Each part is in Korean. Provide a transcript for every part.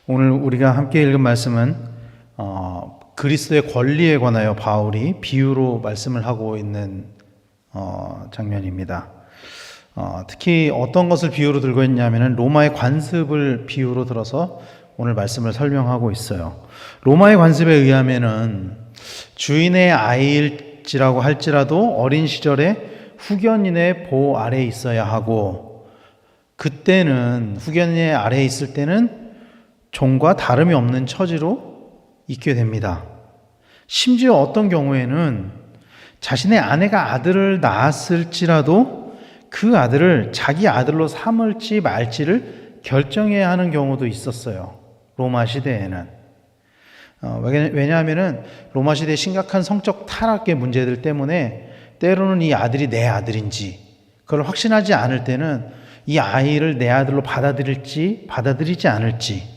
오늘 우리가 함께 읽은 말씀은 그리스도의 권리에 관하여 바울이 비유로 말씀을 하고 있는 장면입니다. 특히 어떤 것을 비유로 들고 있냐면 로마의 관습을 비유로 들어서 오늘 말씀을 설명하고 있어요. 로마의 관습에 의하면은 주인의 아이일지라고 할지라도 어린 시절에 후견인의 보호 아래에 있어야 하고, 그때는 후견인의 아래에 있을 때는 종과 다름이 없는 처지로 있게 됩니다. 심지어 어떤 경우에는 자신의 아내가 아들을 낳았을지라도 그 아들을 자기 아들로 삼을지 말지를 결정해야 하는 경우도 있었어요. 로마 시대에는. 왜냐하면 로마 시대의 심각한 성적 타락의 문제들 때문에 때로는 이 아들이 내 아들인지 그걸 확신하지 않을 때는 이 아이를 내 아들로 받아들일지 받아들이지 않을지,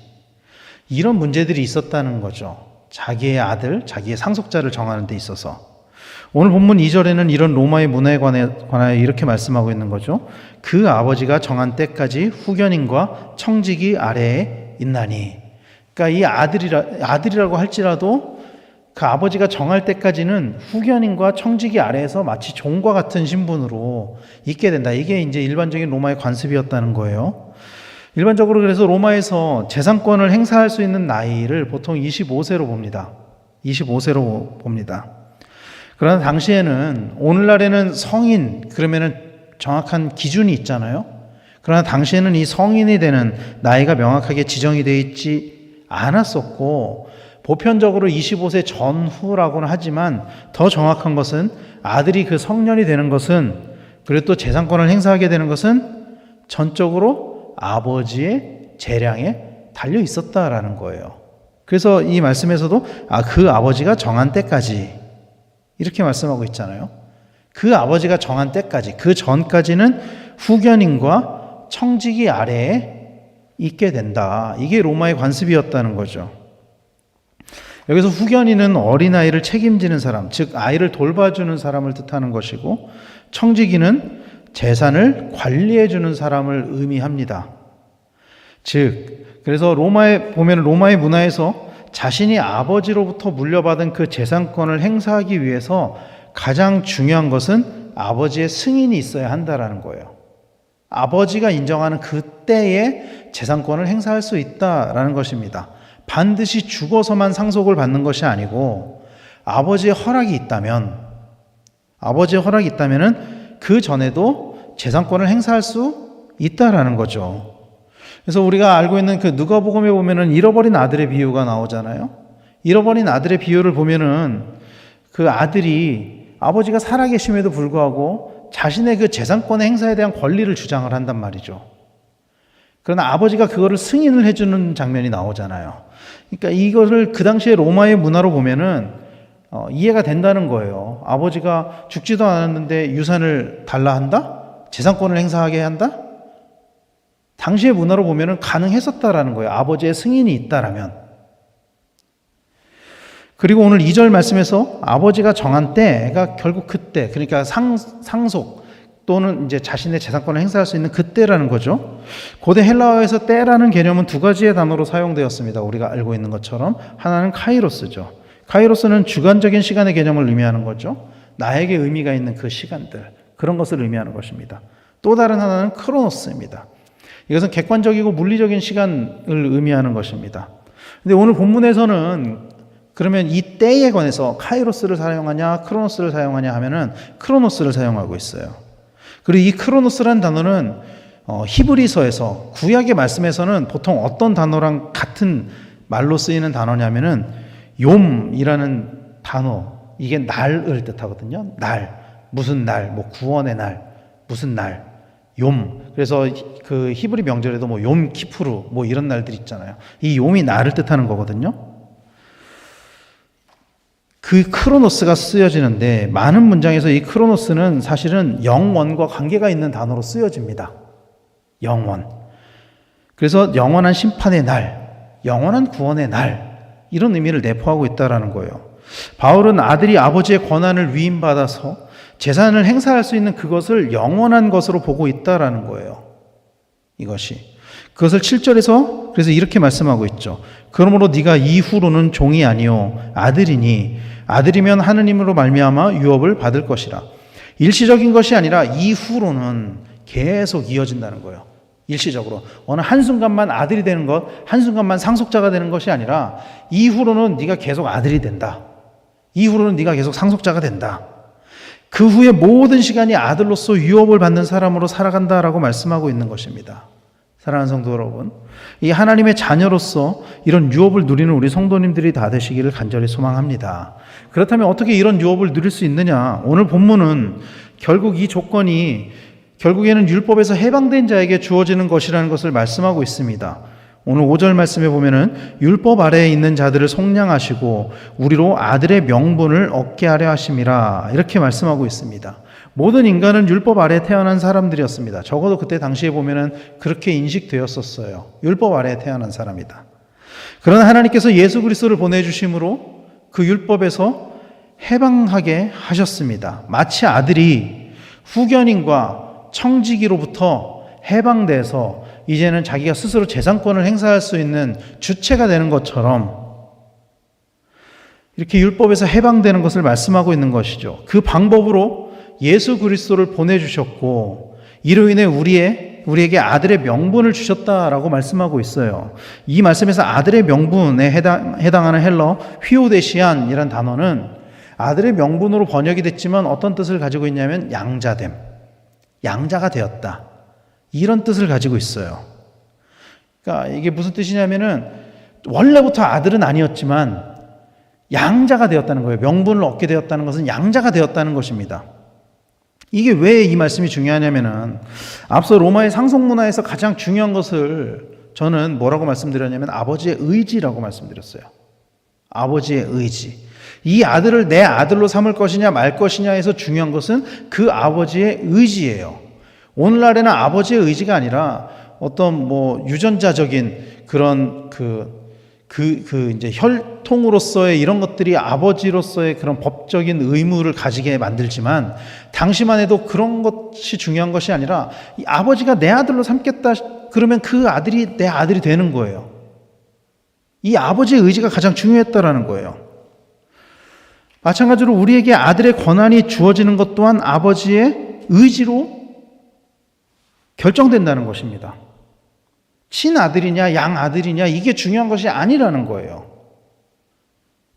이런 문제들이 있었다는 거죠. 자기의 아들, 자기의 상속자를 정하는 데 있어서. 오늘 본문 2절에는 이런 로마의 문화에 관하여 이렇게 말씀하고 있는 거죠. 그 아버지가 정한 때까지 후견인과 청지기 아래에 있나니. 그러니까 이 아들이라고 할지라도 그 아버지가 정할 때까지는 후견인과 청지기 아래에서 마치 종과 같은 신분으로 있게 된다. 이게 이제 일반적인 로마의 관습이었다는 거예요. 일반적으로 그래서 로마에서 재산권을 행사할 수 있는 나이를 보통 25세로 봅니다. 25세로 봅니다. 그러나 당시에는, 오늘날에는 성인, 그러면은 정확한 기준이 있잖아요. 그러나 당시에는 이 성인이 되는 나이가 명확하게 지정이 되어 있지 않았었고, 보편적으로 25세 전후라고는 하지만 더 정확한 것은 아들이 그 성년이 되는 것은, 그리고 또 재산권을 행사하게 되는 것은 전적으로 아버지의 재량에 달려 있었다라는 거예요. 그래서 이 말씀에서도 그 아버지가 정한 때까지 이렇게 말씀하고 있잖아요. 그 아버지가 정한 때까지, 그 전까지는 후견인과 청지기 아래에 있게 된다. 이게 로마의 관습이었다는 거죠. 여기서 후견인은 어린아이를 책임지는 사람, 즉 아이를 돌봐주는 사람을 뜻하는 것이고, 청지기는 재산을 관리해주는 사람을 의미합니다. 즉, 그래서 로마에 보면 로마의 문화에서 자신이 아버지로부터 물려받은 그 재산권을 행사하기 위해서 가장 중요한 것은 아버지의 승인이 있어야 한다라는 거예요. 아버지가 인정하는 그때의 재산권을 행사할 수 있다라는 것입니다. 반드시 죽어서만 상속을 받는 것이 아니고 아버지의 허락이 있다면은 그 전에도 재산권을 행사할 수 있다라는 거죠. 그래서 우리가 알고 있는 그 누가복음에 보면은 잃어버린 아들의 비유가 나오잖아요. 잃어버린 아들의 비유를 보면은 그 아들이 아버지가 살아계심에도 불구하고 자신의 그 재산권의 행사에 대한 권리를 주장을 한단 말이죠. 그러나 아버지가 그거를 승인을 해주는 장면이 나오잖아요. 그러니까 이거를 그 당시에 로마의 문화로 보면은 이해가 된다는 거예요. 아버지가 죽지도 않았는데 유산을 달라 한다? 재산권을 행사하게 한다? 당시의 문화로 보면은 가능했었다라는 거예요. 아버지의 승인이 있다라면. 그리고 오늘 2절 말씀에서 아버지가 정한 때가 결국 그때, 그러니까 상속 또는 이제 자신의 재산권을 행사할 수 있는 그때라는 거죠. 고대 헬라어에서 때라는 개념은 두 가지의 단어로 사용되었습니다. 우리가 알고 있는 것처럼 하나는 카이로스죠. 카이로스는 주관적인 시간의 개념을 의미하는 거죠. 나에게 의미가 있는 그 시간들, 그런 것을 의미하는 것입니다. 또 다른 하나는 크로노스입니다. 이것은 객관적이고 물리적인 시간을 의미하는 것입니다. 근데 오늘 본문에서는 그러면 이 때에 관해서 카이로스를 사용하냐 크로노스를 사용하냐 하면은 크로노스를 사용하고 있어요. 그리고 이 크로노스라는 단어는 히브리서에서, 구약의 말씀에서는 보통 어떤 단어랑 같은 말로 쓰이는 단어냐면은 욤이라는 단어, 이게 날을 뜻하거든요. 날, 무슨 날, 뭐 구원의 날, 무슨 날, 욤. 그래서 그 히브리 명절에도 뭐 욤 키푸르 뭐 이런 날들 있잖아요. 이 욤이 날을 뜻하는 거거든요. 그 크로노스가 쓰여지는데 많은 문장에서 이 크로노스는 사실은 영원과 관계가 있는 단어로 쓰여집니다. 영원. 그래서 영원한 심판의 날, 영원한 구원의 날, 이런 의미를 내포하고 있다는 거예요. 바울은 아들이 아버지의 권한을 위임받아서 재산을 행사할 수 있는 그것을 영원한 것으로 보고 있다는 거예요. 이것이. 그것을 7절에서 그래서 이렇게 말씀하고 있죠. 그러므로 네가 이후로는 종이 아니요 아들이니 아들이면 하느님으로 말미암아 유업을 받을 것이라. 일시적인 것이 아니라 이후로는 계속 이어진다는 거예요. 일시적으로 어느 한순간만 아들이 되는 것, 한순간만 상속자가 되는 것이 아니라 이후로는 네가 계속 아들이 된다. 이후로는 네가 계속 상속자가 된다. 그 후에 모든 시간이 아들로서 유업을 받는 사람으로 살아간다라고 말씀하고 있는 것입니다. 사랑하는 성도 여러분, 이 하나님의 자녀로서 이런 유업을 누리는 우리 성도님들이 다 되시기를 간절히 소망합니다. 그렇다면 어떻게 이런 유업을 누릴 수 있느냐? 오늘 본문은 결국 이 조건이 결국에는 율법에서 해방된 자에게 주어지는 것이라는 것을 말씀하고 있습니다. 오늘 5절 말씀에 보면은 율법 아래에 있는 자들을 속량하시고 우리로 아들의 명분을 얻게 하려 하심이라 이렇게 말씀하고 있습니다. 모든 인간은 율법 아래에 태어난 사람들이었습니다. 적어도 그때 당시에 보면은 그렇게 인식되었었어요. 율법 아래에 태어난 사람이다. 그러나 하나님께서 예수 그리스도를 보내주심으로 그 율법에서 해방하게 하셨습니다. 마치 아들이 후견인과 청지기로부터 해방돼서 이제는 자기가 스스로 재산권을 행사할 수 있는 주체가 되는 것처럼 이렇게 율법에서 해방되는 것을 말씀하고 있는 것이죠. 그 방법으로 예수 그리스도를 보내주셨고 이로 인해 우리에게 아들의 명분을 주셨다라고 말씀하고 있어요. 이 말씀에서 아들의 명분에 해당하는 헬러 휘오데시안이라는 단어는 아들의 명분으로 번역이 됐지만 어떤 뜻을 가지고 있냐면 양자됨, 양자가 되었다. 이런 뜻을 가지고 있어요. 그러니까 이게 무슨 뜻이냐면은 원래부터 아들은 아니었지만 양자가 되었다는 거예요. 명분을 얻게 되었다는 것은 양자가 되었다는 것입니다. 이게 왜 이 말씀이 중요하냐면은 앞서 로마의 상속 문화에서 가장 중요한 것을 저는 뭐라고 말씀드렸냐면 아버지의 의지라고 말씀드렸어요. 아버지의 의지. 이 아들을 내 아들로 삼을 것이냐 말 것이냐에서 중요한 것은 그 아버지의 의지예요. 오늘날에는 아버지의 의지가 아니라 어떤 유전자적인 그런 이제 혈통으로서의 이런 것들이 아버지로서의 그런 법적인 의무를 가지게 만들지만 당시만 해도 그런 것이 중요한 것이 아니라 이 아버지가 내 아들로 삼겠다 그러면 그 아들이 내 아들이 되는 거예요. 이 아버지의 의지가 가장 중요했다라는 거예요. 마찬가지로 우리에게 아들의 권한이 주어지는 것 또한 아버지의 의지로 결정된다는 것입니다. 친아들이냐 양아들이냐 이게 중요한 것이 아니라는 거예요.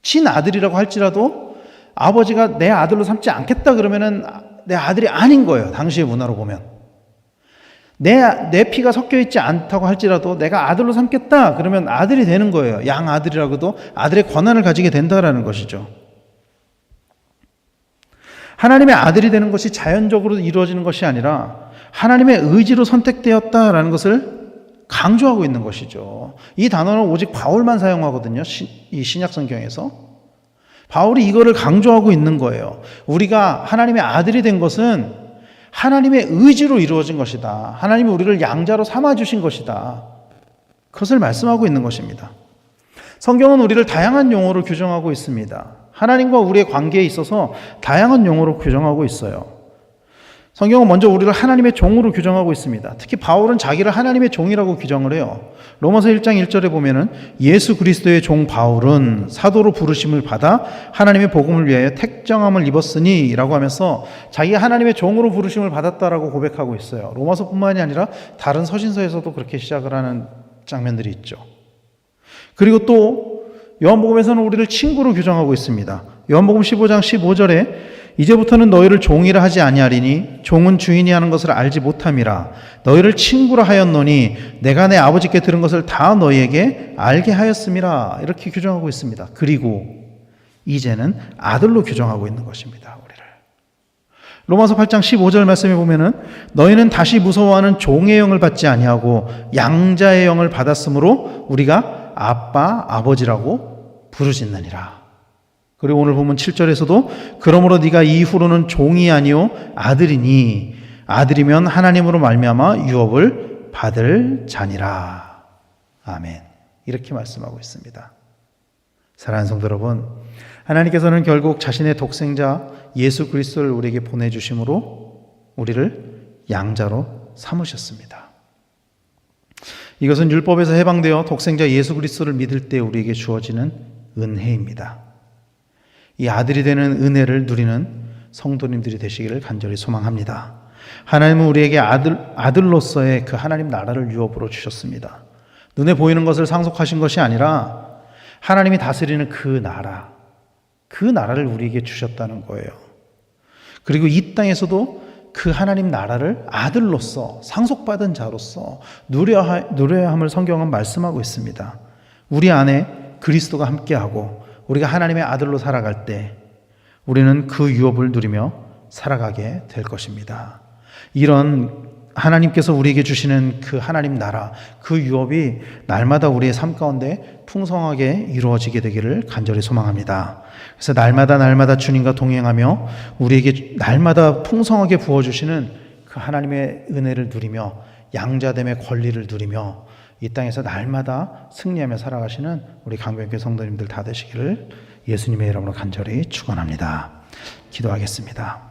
친아들이라고 할지라도 아버지가 내 아들로 삼지 않겠다 그러면은 내 아들이 아닌 거예요. 당시의 문화로 보면. 내 피가 섞여 있지 않다고 할지라도 내가 아들로 삼겠다 그러면 아들이 되는 거예요. 양아들이라고도 아들의 권한을 가지게 된다라는 것이죠. 하나님의 아들이 되는 것이 자연적으로 이루어지는 것이 아니라 하나님의 의지로 선택되었다라는 것을 강조하고 있는 것이죠. 이 단어는 오직 바울만 사용하거든요. 이 신약 성경에서. 바울이 이거를 강조하고 있는 거예요. 우리가 하나님의 아들이 된 것은 하나님의 의지로 이루어진 것이다. 하나님이 우리를 양자로 삼아주신 것이다. 그것을 말씀하고 있는 것입니다. 성경은 우리를 다양한 용어로 규정하고 있습니다. 하나님과 우리의 관계에 있어서 다양한 용어로 규정하고 있어요. 성경은 먼저 우리를 하나님의 종으로 규정하고 있습니다. 특히 바울은 자기를 하나님의 종이라고 규정을 해요. 로마서 1장 1절에 보면은 예수 그리스도의 종 바울은 사도로 부르심을 받아 하나님의 복음을 위하여 택정함을 입었으니 라고 하면서 자기가 하나님의 종으로 부르심을 받았다라고 고백하고 있어요. 로마서뿐만이 아니라 다른 서신서에서도 그렇게 시작을 하는 장면들이 있죠. 그리고 또 요한복음에서는 우리를 친구로 규정하고 있습니다. 요한복음 15장 15절에 이제부터는 너희를 종이라 하지 아니하리니 종은 주인이 하는 것을 알지 못함이라. 너희를 친구라 하였노니 내가 내 아버지께 들은 것을 다 너희에게 알게 하였음이라. 이렇게 규정하고 있습니다. 그리고 이제는 아들로 규정하고 있는 것입니다. 우리를. 로마서 8장 15절 말씀에 보면은 너희는 다시 무서워하는 종의 영을 받지 아니하고 양자의 영을 받았으므로 우리가 아빠 아버지라고 부르짖느니라. 그리고 오늘 보면 7절에서도 그러므로 네가 이후로는 종이 아니요 아들이니 아들이면 하나님으로 말미암아 유업을 받을 자니라. 아멘. 이렇게 말씀하고 있습니다. 사랑하는 성도 여러분, 하나님께서는 결국 자신의 독생자 예수 그리스도를 우리에게 보내주심으로 우리를 양자로 삼으셨습니다. 이것은 율법에서 해방되어 독생자 예수 그리스도를 믿을 때 우리에게 주어지는 은혜입니다. 이 아들이 되는 은혜를 누리는 성도님들이 되시기를 간절히 소망합니다. 하나님은 우리에게 아들로서의 그 하나님 나라를 유업으로 주셨습니다. 눈에 보이는 것을 상속하신 것이 아니라 하나님이 다스리는 그 나라를 우리에게 주셨다는 거예요. 그리고 이 땅에서도 그 하나님 나라를 아들로서 상속받은 자로서 누려야 함을 성경은 말씀하고 있습니다. 우리 안에 그리스도가 함께하고 우리가 하나님의 아들로 살아갈 때 우리는 그 유업을 누리며 살아가게 될 것입니다. 이런 하나님께서 우리에게 주시는 그 하나님 나라, 그 유업이 날마다 우리의 삶 가운데 풍성하게 이루어지게 되기를 간절히 소망합니다. 그래서 날마다 주님과 동행하며 우리에게 날마다 풍성하게 부어주시는 그 하나님의 은혜를 누리며 양자됨의 권리를 누리며 이 땅에서 날마다 승리하며 살아가시는 우리 강변교회 성도님들 다 되시기를 예수님의 이름으로 간절히 축원합니다. 기도하겠습니다.